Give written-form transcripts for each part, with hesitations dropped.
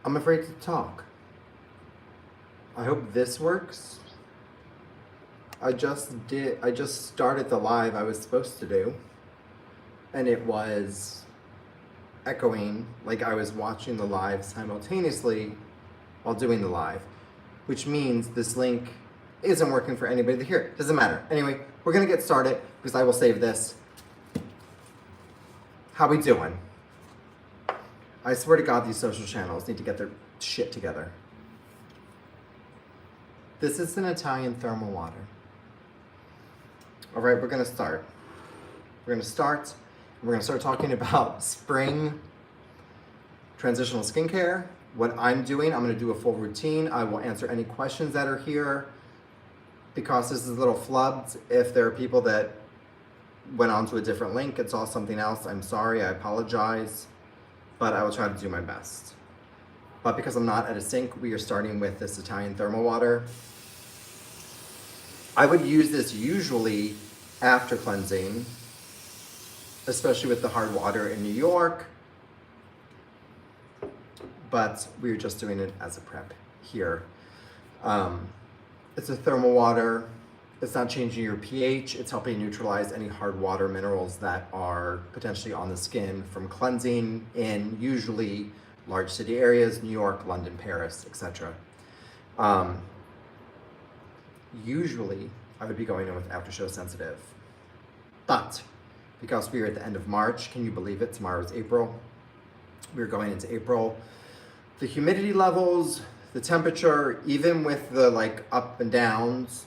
I'm afraid to talk. I hope this works. I just started the live I was supposed to do, and it was echoing like I was watching the live simultaneously while doing the live, which means this link isn't working for anybody to hear it. Doesn't matter. Anyway, we're gonna get started because I will save this. How we doing? I swear to God, these social channels need to get their shit together. This is an Italian thermal water. All right, we're gonna start. We're gonna start talking about spring transitional skincare. What I'm doing, I'm gonna do a full routine. I will answer any questions that are here. Because this is a little flubbed, if there are people that went on to a different link, it's all something else. I'm sorry, I apologize, but I will try to do my best. But because I'm not at a sink, we are starting with this Italian thermal water. I would use this usually after cleansing, especially with the hard water in New York, but we're just doing it as a prep here. It's a thermal water. It's not changing your pH. It's helping neutralize any hard water minerals that are potentially on the skin from cleansing in usually large city areas, New York, London, Paris, etc. Usually, I would be going in with aftershow sensitive. But because we are at the end of March, can you believe it? Tomorrow's April. We're going into April. The humidity levels, the temperature, even with the up and downs,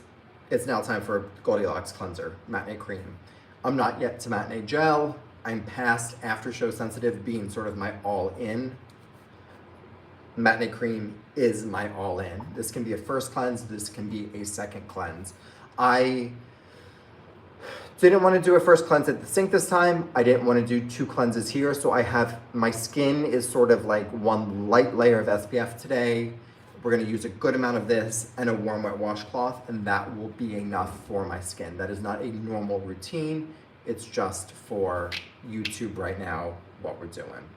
it's now time for Goldilocks cleanser, matinee cream. I'm not yet to matinee gel. I'm past aftershow sensitive being sort of my all-in. Matinee cream is my all-in. This can be a first cleanse, this can be a second cleanse. I didn't want to do a first cleanse at the sink this time. I didn't want to do two cleanses here, so I have, my skin is sort of like one light layer of SPF today. We're going to use a good amount of this and a warm wet washcloth, and that will be enough for my skin. That is not a normal routine. It's just for YouTube right now, what we're doing.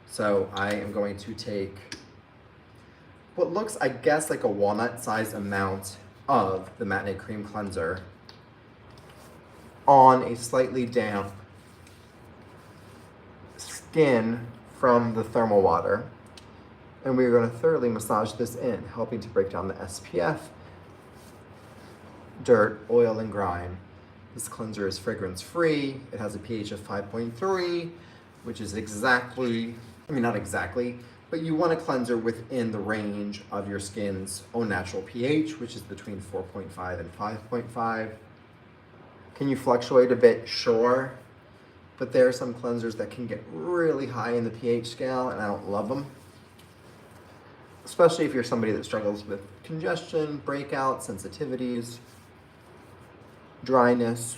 So I am going to take what looks, I guess, like a walnut-sized amount of the matinee cream cleanser on a slightly damp skin from the thermal water. And we're going to thoroughly massage this in, helping to break down the SPF, dirt, oil, and grime. This cleanser is fragrance-free. It has a pH of 5.3, which is exactly, I mean, not exactly, but you want a cleanser within the range of your skin's own natural pH, which is between 4.5 and 5.5. Can you fluctuate a bit? Sure. But there are some cleansers that can get really high in the pH scale, and I don't love them. Especially if you're somebody that struggles with congestion, breakout, sensitivities, dryness.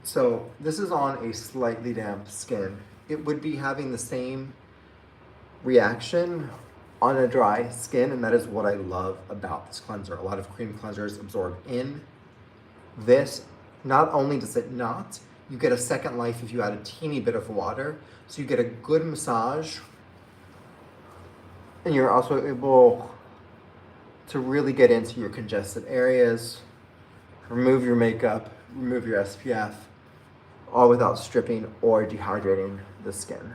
So this is on a slightly damp skin. It would be having the same reaction on a dry skin, and that is what I love about this cleanser. A lot of cream cleansers absorb in. This, not only does it not, you get a second life if you add a teeny bit of water, so you get a good massage, and you're also able to really get into your congested areas, remove your makeup, remove your SPF, all without stripping or dehydrating the skin.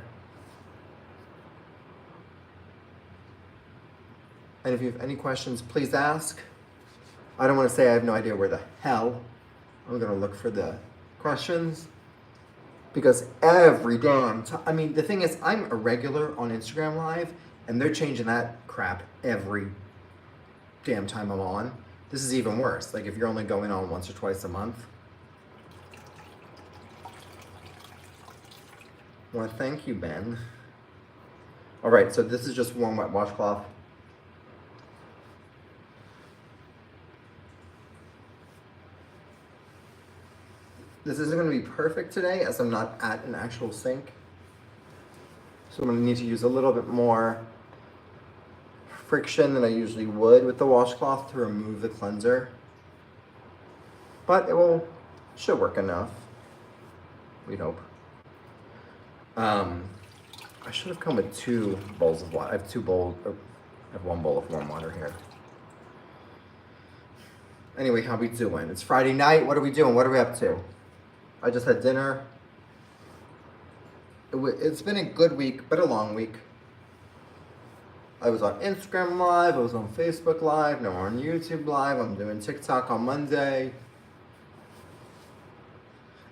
And if you have any questions, please ask. I don't want to say I have no idea where the hell I'm going to look for the questions, because every damn time, I mean, the thing is, I'm a regular on Instagram Live, and they're changing that crap every damn time I'm on. This is even worse. Like if you're only going on once or twice a month. Well, thank you, Ben. All right, so this is just warm wet washcloth. This isn't going to be perfect today as I'm not at an actual sink. So I'm going to need to use a little bit more friction than I usually would with the washcloth to remove the cleanser. But it should work enough, we hope. I should have come with 2 bowls of water. I have 2 bowls, I have 1 bowl of warm water here. Anyway, how we doing? It's Friday night. What are we doing? What are we up to? I just had dinner. It's been a good week, but a long week. I was on Instagram Live. I was on Facebook Live. Now we're on YouTube Live. I'm doing TikTok on Monday.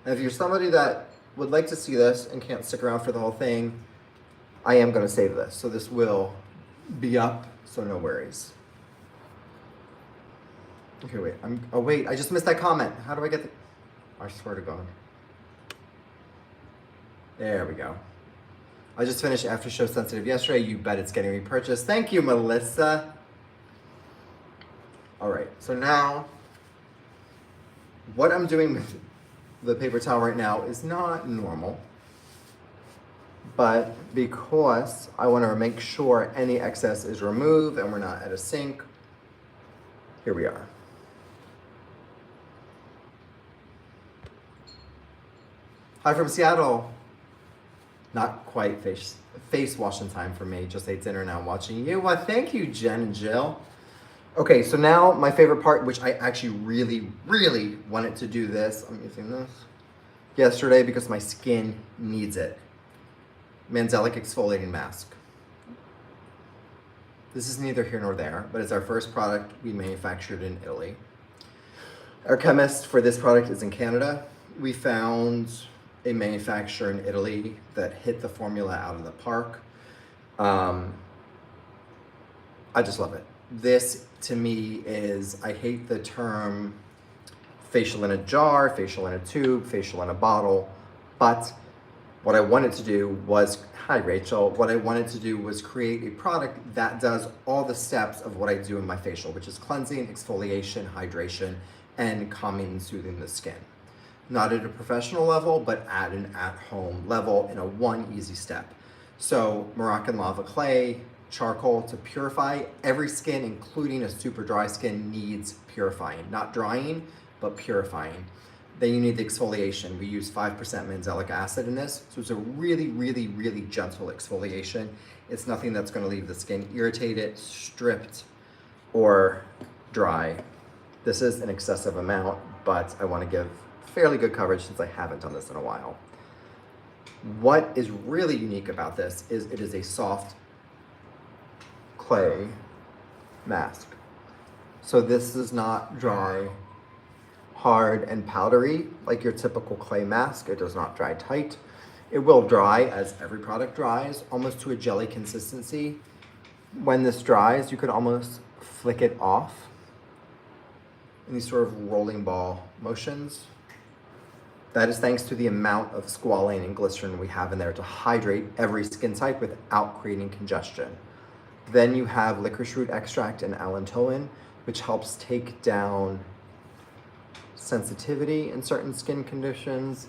And if you're somebody that would like to see this and can't stick around for the whole thing, I am going to save this. So this will be up, so no worries. Okay, wait. Wait. I just missed that comment. How do I get the... I swear to God. There we go. I just finished After Show Sensitive yesterday. You bet it's getting repurchased. Thank you, Melissa. All right. So now, what I'm doing with the paper towel right now is not normal. But because I want to make sure any excess is removed and we're not at a sink, here we are. Hi from Seattle. Not quite face washing time for me. Just ate dinner now watching you. Well, thank you, Jen and Jill. Okay, so now my favorite part, which I actually really, really wanted to do this. I'm using this yesterday because my skin needs it. Mandelic Exfoliating Mask. This is neither here nor there, but it's our first product we manufactured in Italy. Our chemist for this product is in Canada. We found a manufacturer in Italy that hit the formula out of the park. I just love it. This to me is, I hate the term facial in a jar, facial in a tube, facial in a bottle, but what I wanted to do was, hi Rachel, what I wanted to do was create a product that does all the steps of what I do in my facial, which is cleansing, exfoliation, hydration, and calming and soothing the skin. Not at a professional level, but at an at-home level in a one easy step. So Moroccan lava clay, charcoal to purify. Every skin, including a super dry skin, needs purifying. Not drying, but purifying. Then you need the exfoliation. We use 5% mandelic acid in this. So it's a really, really, really gentle exfoliation. It's nothing that's gonna leave the skin irritated, stripped, or dry. This is an excessive amount, but I wanna give fairly good coverage since I haven't done this in a while. What is really unique about this is it is a soft clay mask. So this is not dry, hard, and powdery like your typical clay mask. It does not dry tight. It will dry, as every product dries, almost to a jelly consistency. When this dries, you could almost flick it off in these sort of rolling ball motions. That is thanks to the amount of squalane and glycerin we have in there to hydrate every skin type without creating congestion. Then you have licorice root extract and allantoin, which helps take down sensitivity in certain skin conditions,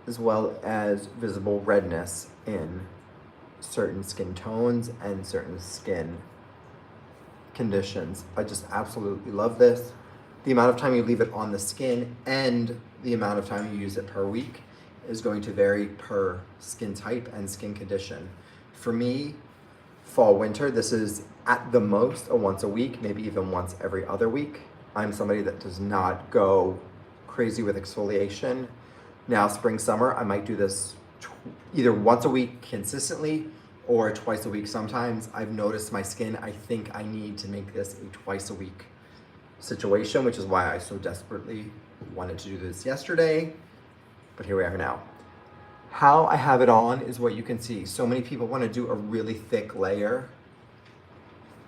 as well as visible redness in certain skin tones and certain skin conditions. I just absolutely love this. The amount of time you leave it on the skin and the amount of time you use it per week is going to vary per skin type and skin condition. For me, fall, winter, this is at the most a once a week, maybe even once every other week. I'm somebody that does not go crazy with exfoliation. Now, spring, summer, I might do this either once a week consistently or twice a week sometimes. I've noticed my skin, I think I need to make this a twice a week situation, which is why I so desperately wanted to do this yesterday, but here we are now. How I have it on is what you can see. So many people want to do a really thick layer.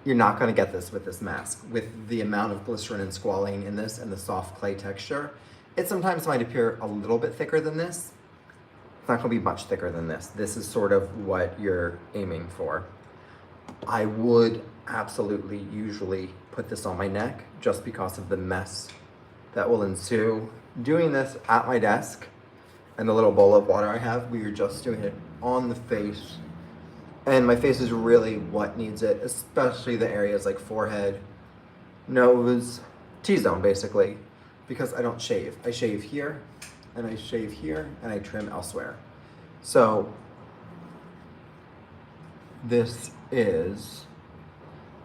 You're not going to get this with this mask. With the amount of glycerin and squalane in this and the soft clay texture, it sometimes might appear a little bit thicker than this. It's not going to be much thicker than this. This is sort of what you're aiming for. I would absolutely usually put this on my neck just because of the mess that will ensue. Doing this at my desk and the little bowl of water I have, we are just doing it on the face. And my face is really what needs it, especially the areas like forehead, nose, T-zone basically, because I don't shave. I shave here, and I shave here, and I trim elsewhere. So this is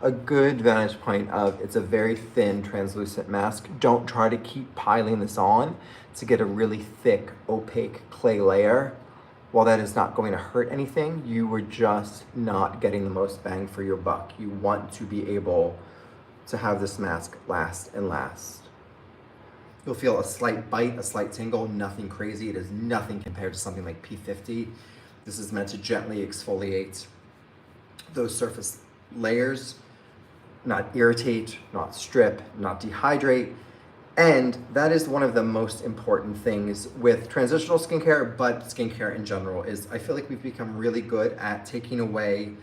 a good vantage point of it's a very thin translucent mask. Don't try to keep piling this on to get a really thick opaque clay layer. While that is not going to hurt anything, you were just not getting the most bang for your buck. You want to be able to have this mask last and last. You'll feel a slight bite, a slight tingle, nothing crazy. It is nothing compared to something like P50. This is meant to gently exfoliate those surface layers, not irritate, not strip, not dehydrate. And that is one of the most important things with transitional skincare, but skincare in general, is I feel like we've become really good at taking away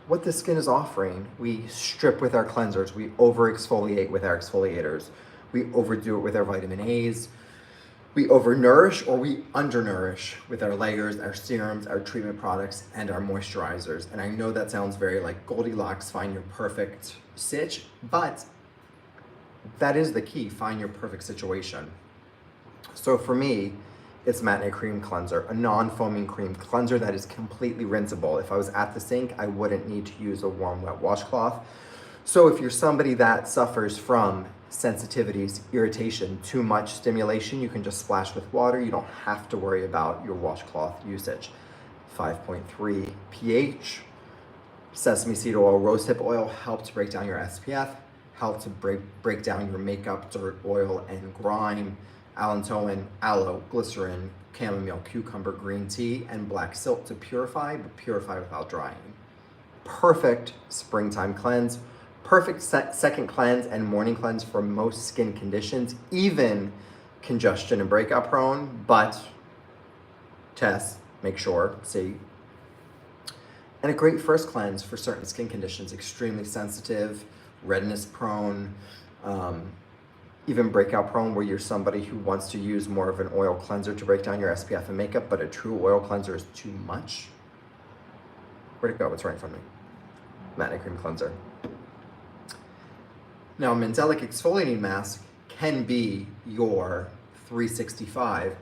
what the skin is offering. We strip with our cleansers, we over exfoliate with our exfoliators, we overdo it with our vitamin A's, we overnourish or we undernourish with our layers, our serums, our treatment products, and our moisturizers. And I know that sounds very like Goldilocks, find your perfect stitch, but that is the key, find your perfect situation. So for me, it's matinee cream cleanser, a non-foaming cream cleanser that is completely rinsable. If I was at the sink, I wouldn't need to use a warm, wet washcloth. So if you're somebody that suffers from sensitivities, irritation, too much stimulation, you can just splash with water. You don't have to worry about your washcloth usage. 5.3 pH, sesame seed oil, rosehip oil help to break down your SPF, help to break down your makeup, dirt, oil, and grime. Allantoin, aloe, glycerin, chamomile, cucumber, green tea, and black silk to purify, but purify without drying. Perfect springtime cleanse. Perfect second cleanse and morning cleanse for most skin conditions, even congestion and breakout prone, but test, make sure, see. And a great first cleanse for certain skin conditions, extremely sensitive, redness prone, even breakout prone, where you're somebody who wants to use more of an oil cleanser to break down your SPF and makeup, but a true oil cleanser is too much. Where'd it go? It's right in front of me. Matinee cream cleanser. Now, a mandelic exfoliating mask can be your 365.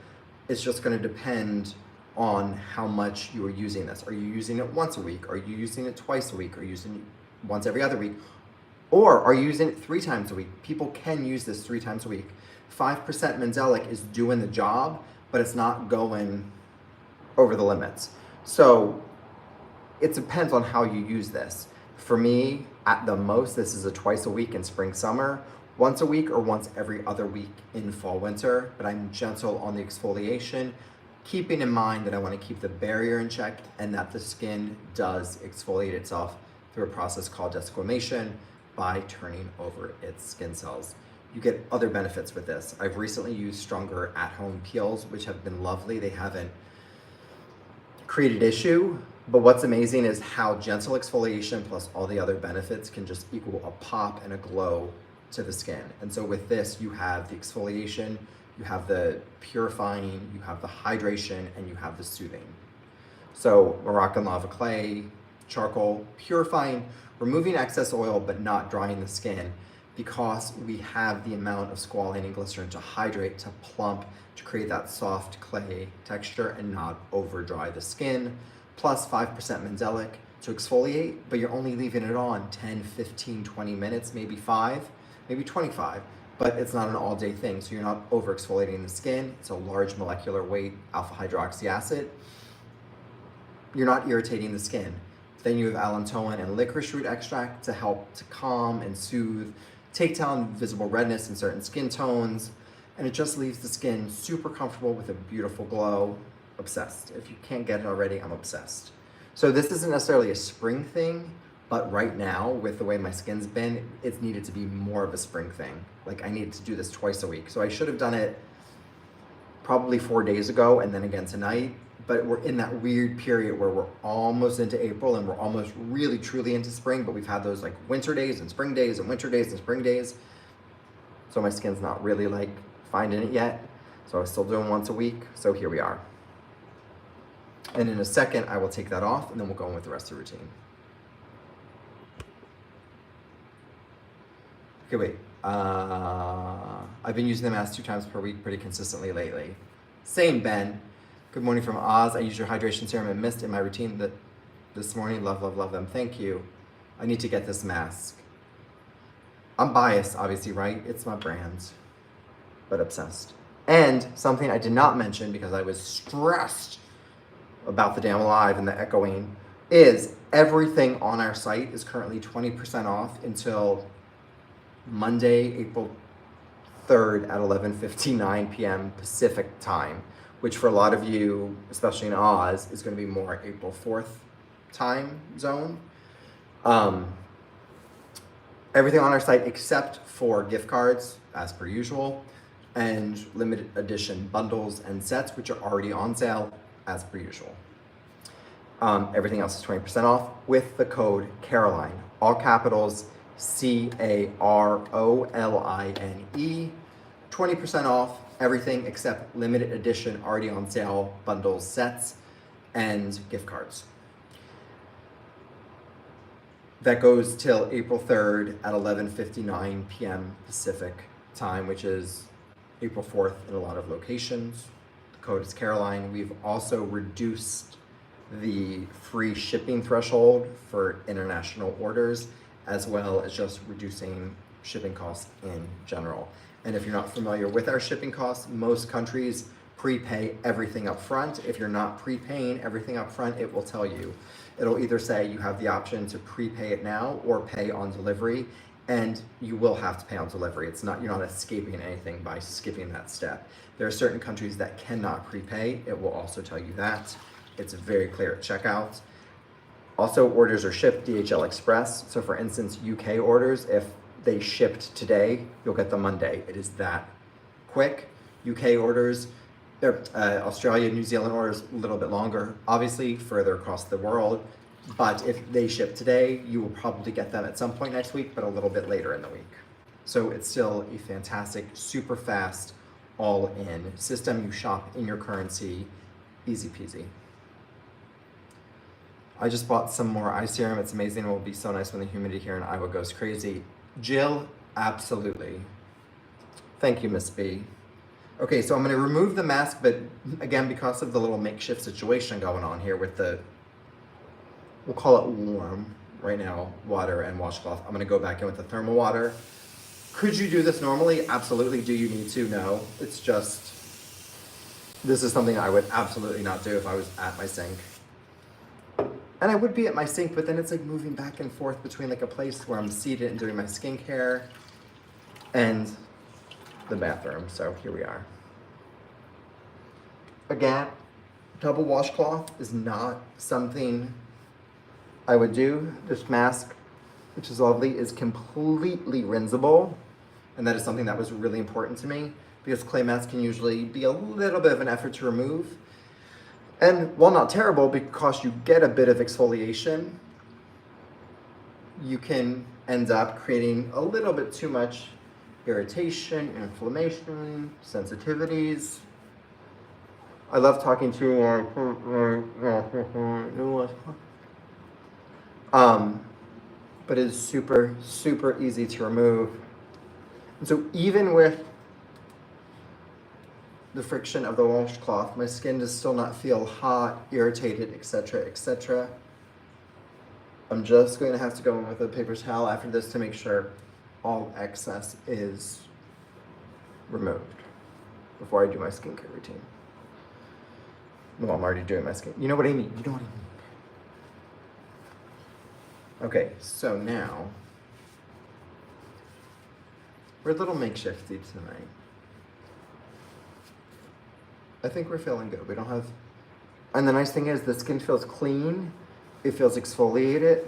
It's just going to depend on how much you are using this. Are you using it once a week? Are you using it twice a week? Are you using it once every other week? Or are you using it 3 times a week? People can use this 3 times a week. 5% mandelic is doing the job, but it's not going over the limits. So it depends on how you use this. For me, at the most, this is a twice a week in spring, summer, once a week or once every other week in fall, winter, but I'm gentle on the exfoliation, keeping in mind that I want to keep the barrier in check and that the skin does exfoliate itself through a process called desquamation by turning over its skin cells. You get other benefits with this. I've recently used stronger at-home peels, which have been lovely. They haven't created issue, but what's amazing is how gentle exfoliation plus all the other benefits can just equal a pop and a glow to the skin. And so with this, you have the exfoliation, you have the purifying, you have the hydration, and you have the soothing. So Moroccan lava clay, charcoal, purifying, removing excess oil but not drying the skin, because we have the amount of squalane and glycerin to hydrate, to plump, to create that soft clay texture and not over dry the skin, plus 5% mandelic to exfoliate, but you're only leaving it on 10, 15, 20 minutes, maybe 5, maybe 25, but it's not an all day thing, so you're not over exfoliating the skin. It's a large molecular weight alpha hydroxy acid. You're not irritating the skin. Then you have allantoin and licorice root extract to help to calm and soothe, take down visible redness in certain skin tones, and it just leaves the skin super comfortable with a beautiful glow. Obsessed. If you can't get it already, I'm obsessed. So this isn't necessarily a spring thing, but right now, with the way my skin's been, it's needed to be more of a spring thing. Like I needed to do this twice a week. So I should have done it probably 4 days ago and then again tonight, but we're in that weird period where we're almost into April and we're almost really truly into spring, but we've had those like winter days and spring days and winter days and spring days. So my skin's not really like finding it yet. So I'm still doing once a week. So here we are. And in a second, I will take that off and then we'll go in with the rest of the routine. Okay, wait. I've been using the mask 2 times per week pretty consistently lately. Same, Ben. Good morning from Oz. I use your hydration serum and mist in my routine. this morning. Love, love, love them. Thank you. I need to get this mask. I'm biased, obviously, right? It's my brand, but obsessed. And something I did not mention because I was stressed about the damn live and the echoing is everything on our site is currently 20% off until Monday, April 3rd at 11:59 p.m. Pacific time, which for a lot of you, especially in Oz, is going to be more April 4th time zone. Everything on our site except for gift cards, as per usual, and limited edition bundles and sets, which are already on sale, as per usual. Everything else is 20% off with the code Caroline, all capitals, CAROLINE, 20% off everything except limited edition, already on sale bundles, sets, and gift cards. That goes till April 3rd at 11:59 p.m. Pacific time, which is April 4th in a lot of locations. The code is Caroline. We've also reduced the free shipping threshold for international orders, as well as just reducing shipping costs in general. And if you're not familiar with our shipping costs, most countries prepay everything up front. If you're not prepaying everything up front, it will tell you. It'll either say you have the option to prepay it now or pay on delivery, and you will have to pay on delivery. You're not escaping anything by skipping that step. There are certain countries that cannot prepay. It will also tell you that. It's very clear at checkout. Also, orders are shipped DHL Express. So for instance, UK orders, if they shipped today, you'll get them Monday. It is that quick. UK orders, Australia, New Zealand orders a little bit longer, obviously further across the world. But if they ship today, you will probably get them at some point next week, but a little bit later in the week. So it's still a fantastic, super fast, all-in system. You shop in your currency, easy peasy. I just bought some more eye serum. It's amazing. It will be so nice when the humidity here in Iowa goes crazy. Jill, absolutely. Thank you, Miss B. Okay, so I'm going to remove the mask, but again, because of the little makeshift situation going on here with the, we'll call it warm right now, water and washcloth. I'm going to go back in with the thermal water. Could you do this normally? Absolutely. Do you need to? No. It's just, this is something I would absolutely not do if I was at my sink. And I would be at my sink, but then it's like moving back and forth between like a place where I'm seated and doing my skincare and the bathroom. So here we are. Again, double washcloth is not something I would do. This mask, which is lovely, is completely rinsable. And that is something that was really important to me because clay masks can usually be a little bit of an effort to remove. And while not terrible, because you get a bit of exfoliation, you can end up creating a little bit too much irritation, inflammation, sensitivities. I love talking to but it is super, super easy to remove. And so even with the friction of the washcloth, my skin does still not feel hot, irritated, etc., etc. I'm just going to have to go in with a paper towel after this to make sure all excess is removed before I do my skincare routine. No, I'm already doing my skin. You know what I mean? You know what I mean. Okay, so now we're a little makeshifty tonight. I think we're feeling good. We don't have, and the nice thing is the skin feels clean. It feels exfoliated.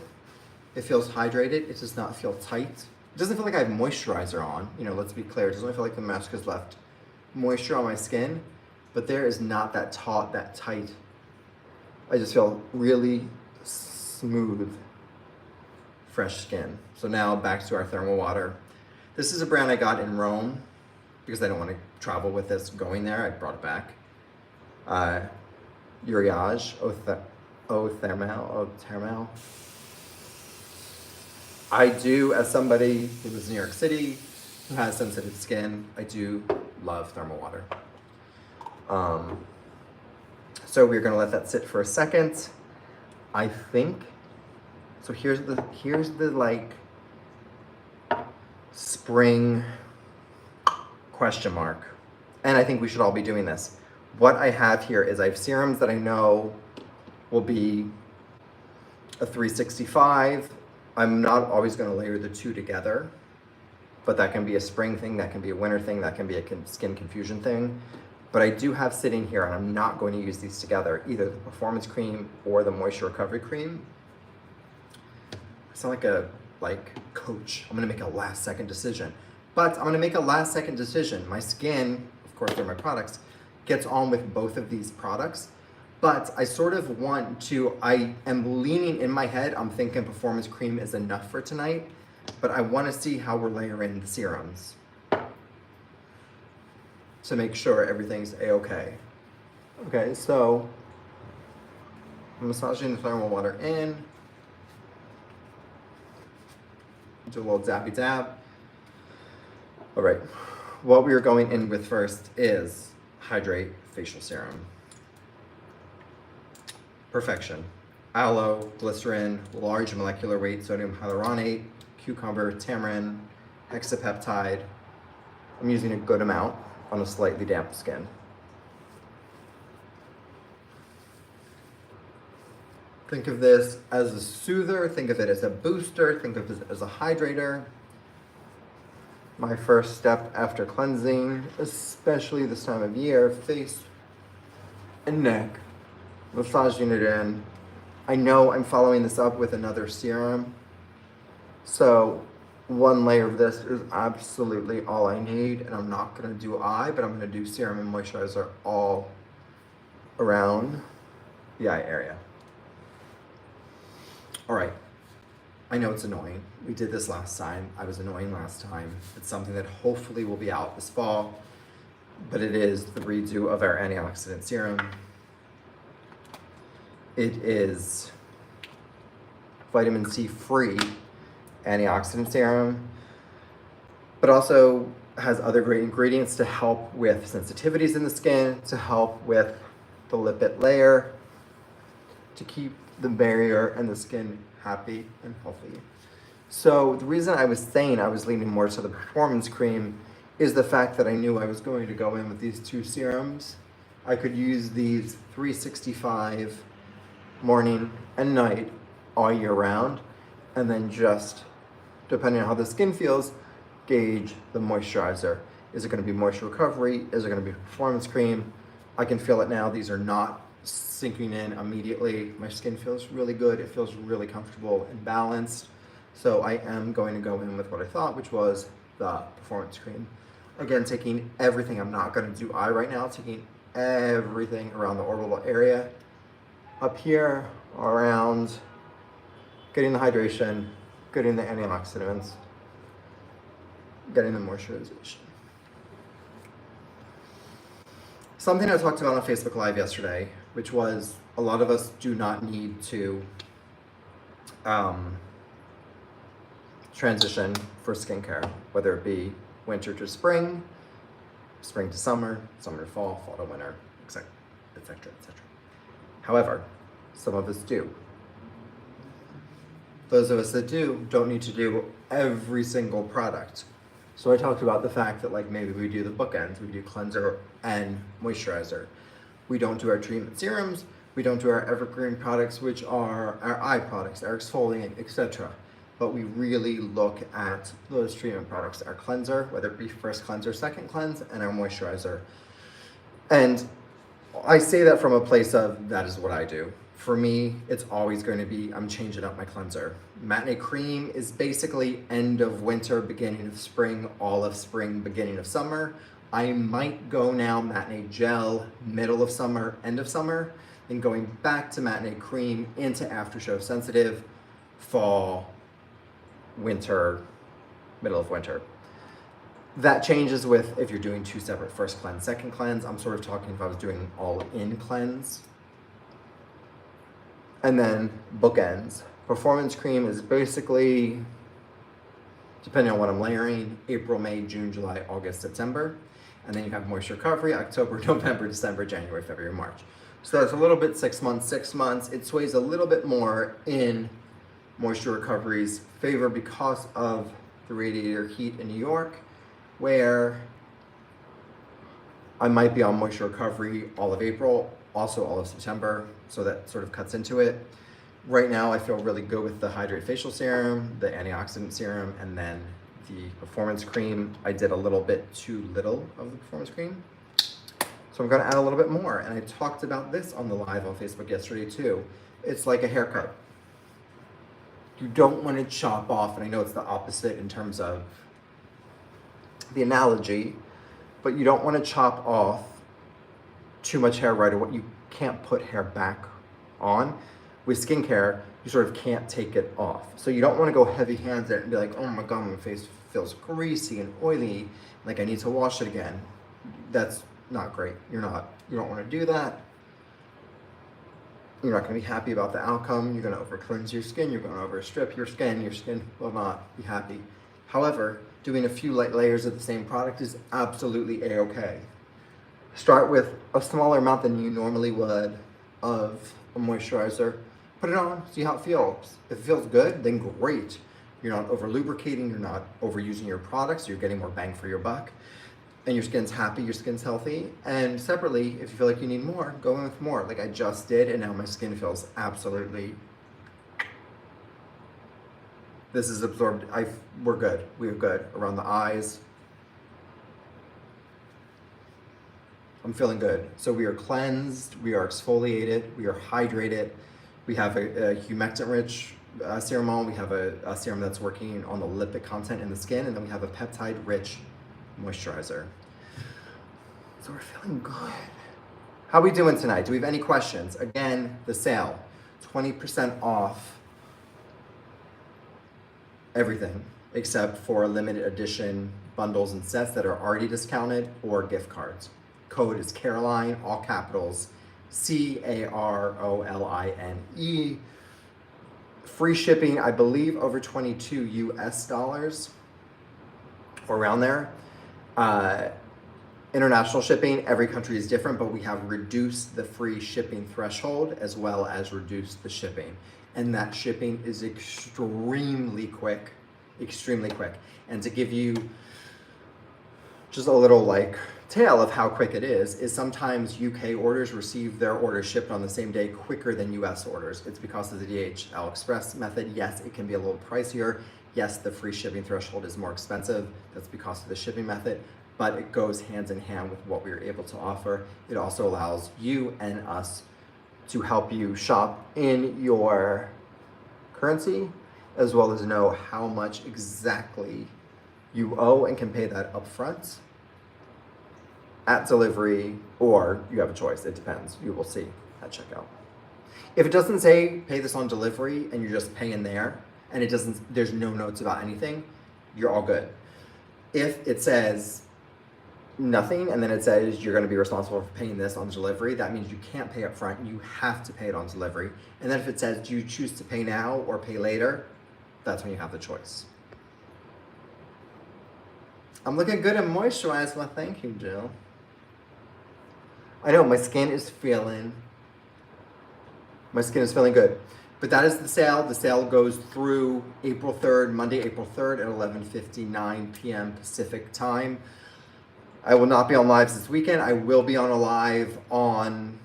It feels hydrated. It does not feel tight. It doesn't feel like I have moisturizer on. You know, let's be clear. It doesn't feel like the mask has left moisture on my skin, but there is not that taut, that tight. I just feel really smooth, fresh skin. So now back to our thermal water. This is a brand I got in Rome because I don't want to travel with this going there. I brought it back. Uriage, Eau Thermal. I do, as somebody who lives in New York City, who has sensitive skin, I do love thermal water. So we're gonna let that sit for a second. I think, so here's the like spring question mark. And I think we should all be doing this. What I have here is I have serums that I know will be a 365. I'm not always going to layer the two together, but that can be a spring thing, that can be a winter thing, that can be a skin confusion thing. But I do have sitting here, and I'm not going to use these together, either the performance cream or the moisture recovery cream. I sound like a coach. I'm gonna make a last second decision. But I'm gonna make a last second decision. My skin, of course they're my products, gets on with both of these products. But I sort of want to, I am leaning in my head, I'm thinking performance cream is enough for tonight, but I wanna see how we're layering the serums to make sure everything's a-okay. Okay, so I'm massaging the thermal water in. Do a little dabby dab. All right, what we are going in with first is Hydrate Facial Serum. Perfection. Aloe, glycerin, large molecular weight sodium hyaluronate, cucumber, tamarind, hexapeptide. I'm using a good amount on a slightly damp skin. Think of this as a soother, think of it as a booster, think of it as a hydrator. My first step after cleansing, especially this time of year, face and neck, massaging it in. I know I'm following this up with another serum, so one layer of this is absolutely all I need, and I'm not gonna do eye, but I'm gonna do serum and moisturizer all around the eye area. All right, I know it's annoying. We did this last time. I was annoying last time. It's something that hopefully will be out this fall, but it is the redo of our antioxidant serum. It is vitamin C free antioxidant serum, but also has other great ingredients to help with sensitivities in the skin, to help with the lipid layer, to keep the barrier and the skin happy and healthy. So the reason I was saying I was leaning more to the performance cream is the fact that I knew I was going to go in with these two serums. I could use these 365 morning and night all year round, and then just, depending on how the skin feels, gauge the moisturizer. Is it gonna be moisture recovery? Is it gonna be performance cream? I can feel it now. These are not sinking in immediately. My skin feels really good. It feels really comfortable and balanced. So I am going to go in with what I thought, which was the performance cream. Again, taking everything, I'm not gonna do eye right now, taking everything around the orbital area, up here, around, getting the hydration, getting the antioxidants, getting the moisturization. Something I talked about on Facebook Live yesterday, which was a lot of us do not need to transition for skincare, whether it be winter to spring, spring to summer, summer to fall, fall to winter, etc., etc., etc. However, some of us do. Those of us that do don't need to do every single product. So I talked about the fact that like maybe we do the bookends, we do cleanser and moisturizer. We don't do our treatment serums, we don't do our evergreen products, which are our eye products, our exfoliating, etc. But we really look at those treatment products, our cleanser, whether it be first cleanser, second cleanse, and our moisturizer. And I say that from a place of, that is what I do. For me, it's always going to be, I'm changing up my cleanser. Matinee cream is basically end of winter, beginning of spring, all of spring, beginning of summer. I might go now matinee gel, middle of summer, end of summer, then going back to matinee cream into aftershow sensitive, fall, winter, middle of winter. That changes with if you're doing two separate first cleanse, second cleanse. I'm sort of talking if I was doing an all-in cleanse. And then bookends. Performance cream is basically, depending on what I'm layering, April, May, June, July, August, September. And then you have moisture recovery, October, November, December, January, February, March. So that's a little bit 6 months, 6 months. It sways a little bit more in Moisture Recovery's favor because of the radiator heat in New York, where I might be on Moisture Recovery all of April, also all of September, so that sort of cuts into it. Right now, I feel really good with the Hydrate Facial Serum, the Antioxidant Serum, and then the Performance Cream. I did a little bit too little of the Performance Cream, so I'm gonna add a little bit more. And I talked about this on the live on Facebook yesterday too. It's like a haircut. You don't wanna chop off, and I know it's the opposite in terms of the analogy, but you don't wanna chop off too much hair right away. You can't put hair back on. With skincare, you sort of can't take it off. So you don't wanna go heavy handed and be like, oh my God, my face feels greasy and oily, like I need to wash it again. That's not great. You don't wanna do that. You're not gonna be happy about the outcome. You're gonna over cleanse your skin. You're gonna over strip your skin will not be happy. However, doing a few light layers of the same product is absolutely a-okay. Start with a smaller amount than you normally would of a moisturizer. Put it on, see how it feels. If it feels good, then great. You're not over lubricating, you're not overusing your products, you're getting more bang for your buck. And your skin's happy, your skin's healthy. And separately, if you feel like you need more, go in with more, like I just did, and now my skin feels absolutely. This is absorbed, we're good, we're good. Around the eyes, I'm feeling good. So we are cleansed, we are exfoliated, we are hydrated. We have a humectant-rich serum on. We have a serum that's working on the lipid content in the skin, and then we have a peptide-rich moisturizer. So we're feeling good. How are we doing tonight? Do we have any questions? Again, the sale, 20% off everything except for limited edition bundles and sets that are already discounted or gift cards. Code is Caroline, all capitals, CAROLINE. Free shipping, I believe, over 22 US dollars or around there. International shipping, every country is different, but we have reduced the free shipping threshold as well as reduced the shipping. And that shipping is extremely quick. And to give you just a little tale of how quick it is sometimes UK orders receive their orders shipped on the same day quicker than US orders. It's because of the DHL Express method. Yes, it can be a little pricier. Yes, the free shipping threshold is more expensive. That's because of the shipping method, but it goes hand in hand with what we are able to offer. It also allows you and us to help you shop in your currency, as well as know how much exactly you owe and can pay that upfront at delivery, or you have a choice. It depends. You will see at checkout. If it doesn't say pay this on delivery and you're just paying there, and there's no notes about anything, you're all good. If it says nothing and then it says you're going to be responsible for paying this on delivery, that means you can't pay up front. You have to pay it on delivery. And then if it says do you choose to pay now or pay later, that's when you have the choice. I'm looking good and moisturized. Well, thank you, Jill. I know my skin is feeling good. But that is the sale. The sale goes through April 3rd, Monday, April 3rd at 11:59 p.m. Pacific time. I will not be on lives this weekend. I will be on a live on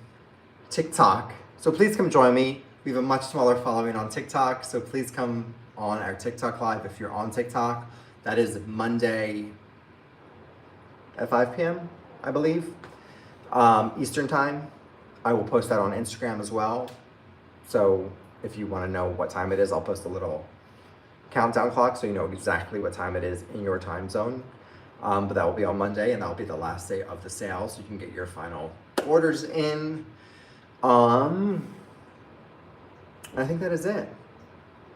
TikTok. So please come join me. We have a much smaller following on TikTok. So please come on our TikTok live if you're on TikTok. That is Monday at 5 p.m., I believe, Eastern time. I will post that on Instagram as well. So if you want to know what time it is, I'll post a little countdown clock so you know exactly what time it is in your time zone. But that will be on Monday, and that will be the last day of the sale, so you can get your final orders in. I think that is it.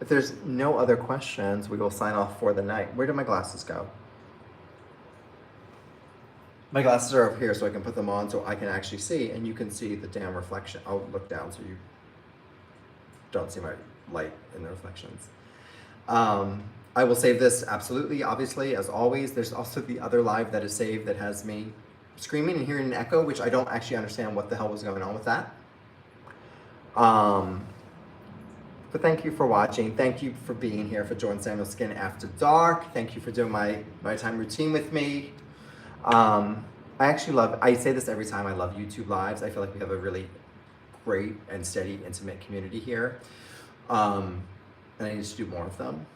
If there's no other questions, we will sign off for the night. Where did my glasses go? My glasses are up here so I can put them on so I can actually see, and you can see the damn reflection. I'll look down so you don't see my light in the reflections. I will save this absolutely, obviously, as always. There's also the other live that is saved that has me screaming and hearing an echo, which I don't actually understand what the hell was going on with that. But thank you for watching. Thank you for being here for Joy Samuel Skin After Dark. Thank you for doing my nighttime routine with me. I actually love, I say this every time, I love YouTube Lives. I feel like we have a really great and steady, intimate community here. And I need to do more of them.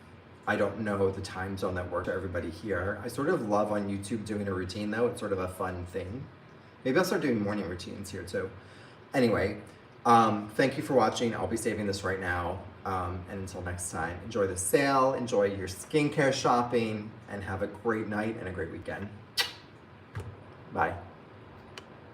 I don't know the time zone that works for everybody here. I sort of love on YouTube doing a routine though. It's sort of a fun thing. Maybe I'll start doing morning routines here too. Anyway, thank you for watching. I'll be saving this right now. And until next time, enjoy the sale, enjoy your skincare shopping, and have a great night and a great weekend. Bye.